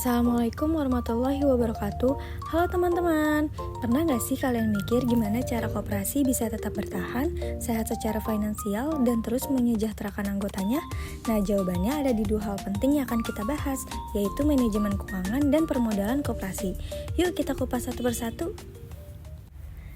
Assalamualaikum warahmatullahi wabarakatuh. Halo teman-teman, pernah gak sih kalian mikir gimana cara koperasi bisa tetap bertahan, sehat secara finansial, dan terus menyejahterakan anggotanya? Nah, jawabannya ada di dua hal penting yang akan kita bahas, yaitu manajemen keuangan dan permodalan koperasi. Yuk kita kupas satu persatu.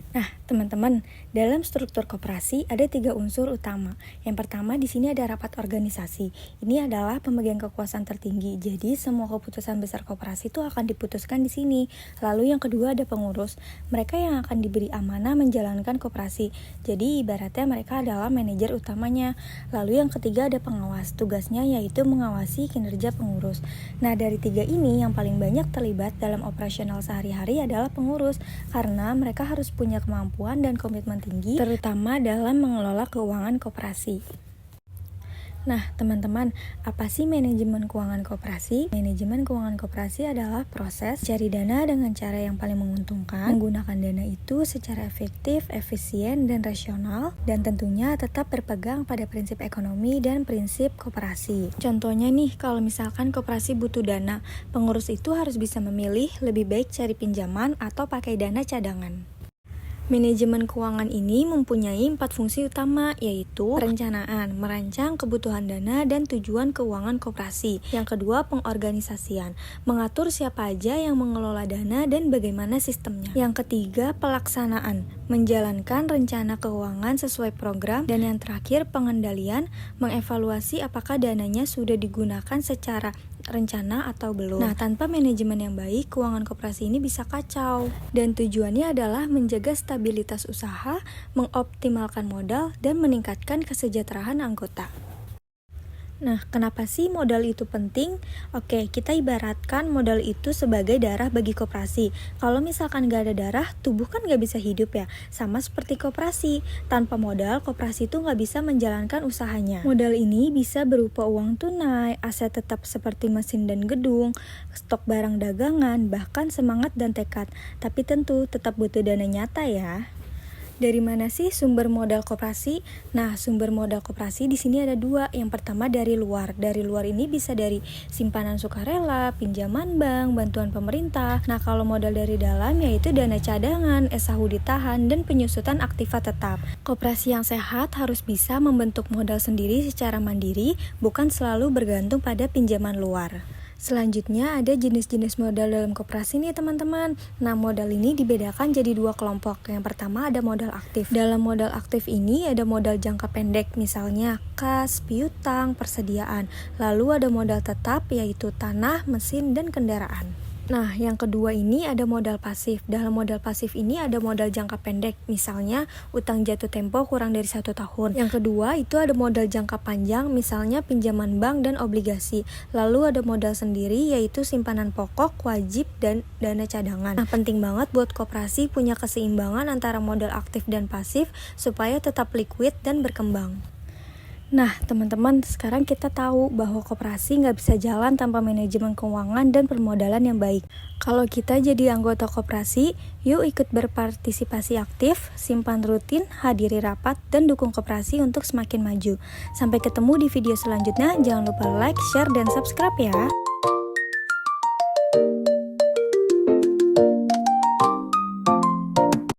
Nah, teman-teman, dalam struktur koperasi ada 3 unsur utama. Yang pertama di sini ada rapat organisasi. Ini adalah pemegang kekuasaan tertinggi. Jadi semua keputusan besar koperasi itu akan diputuskan di sini. Lalu yang kedua ada pengurus. Mereka yang akan diberi amanah menjalankan koperasi. Jadi ibaratnya mereka adalah manajer utamanya. Lalu yang ketiga ada pengawas. Tugasnya yaitu mengawasi kinerja pengurus. Nah, dari 3 ini yang paling banyak terlibat dalam operasional sehari-hari adalah pengurus, karena mereka harus punya kemampuan dan komitmen tinggi, terutama dalam mengelola keuangan koperasi. Nah, teman-teman, apa sih manajemen keuangan koperasi? Manajemen keuangan koperasi adalah proses cari dana dengan cara yang paling menguntungkan, menggunakan dana itu secara efektif, efisien, dan rasional, dan tentunya tetap berpegang pada prinsip ekonomi dan prinsip koperasi. Contohnya nih, kalau misalkan koperasi butuh dana, pengurus itu harus bisa memilih lebih baik cari pinjaman atau pakai dana cadangan. Manajemen keuangan ini mempunyai 4 fungsi utama, yaitu perencanaan, merancang kebutuhan dana dan tujuan keuangan koperasi. Yang kedua, pengorganisasian, mengatur siapa aja yang mengelola dana dan bagaimana sistemnya. Yang ketiga, pelaksanaan, menjalankan rencana keuangan sesuai program. Dan yang terakhir, pengendalian, mengevaluasi apakah dananya sudah digunakan secara rencana atau belum. Nah, tanpa manajemen yang baik, keuangan koperasi ini bisa kacau. Dan tujuannya adalah menjaga stabilitas usaha, mengoptimalkan modal, dan meningkatkan kesejahteraan anggota. Nah, kenapa sih modal itu penting? Oke, kita ibaratkan modal itu sebagai darah bagi koperasi. Kalau misalkan gak ada darah, tubuh kan gak bisa hidup ya. Sama seperti koperasi. Tanpa modal, koperasi itu gak bisa menjalankan usahanya. Modal ini bisa berupa uang tunai, aset tetap seperti mesin dan gedung, stok barang dagangan, bahkan semangat dan tekad. Tapi tentu tetap butuh dana nyata ya. Dari mana sih sumber modal koperasi? Nah, sumber modal koperasi di sini ada 2. Yang pertama dari luar. Dari luar ini bisa dari simpanan sukarela, pinjaman bank, bantuan pemerintah. Nah, kalau modal dari dalam yaitu dana cadangan, SAHU ditahan, dan penyusutan aktiva tetap. Koperasi yang sehat harus bisa membentuk modal sendiri secara mandiri, bukan selalu bergantung pada pinjaman luar. Selanjutnya ada jenis-jenis modal dalam koperasi nih teman-teman. Nah, modal ini dibedakan jadi 2 kelompok. Yang pertama ada modal aktif. Dalam modal aktif ini ada modal jangka pendek, misalnya kas, piutang, persediaan. Lalu ada modal tetap yaitu tanah, mesin, dan kendaraan. Nah, yang kedua ini ada modal pasif. Dalam modal pasif ini ada modal jangka pendek, misalnya utang jatuh tempo kurang dari 1 tahun. Yang kedua itu ada modal jangka panjang, misalnya pinjaman bank dan obligasi. Lalu ada modal sendiri yaitu simpanan pokok, wajib, dan dana cadangan. Nah, penting banget buat koperasi punya keseimbangan antara modal aktif dan pasif supaya tetap liquid dan berkembang. Nah, teman-teman, sekarang kita tahu bahwa koperasi nggak bisa jalan tanpa manajemen keuangan dan permodalan yang baik. Kalau kita jadi anggota koperasi, yuk ikut berpartisipasi aktif, simpan rutin, hadiri rapat, dan dukung koperasi untuk semakin maju. Sampai ketemu di video selanjutnya, jangan lupa like, share, dan subscribe ya.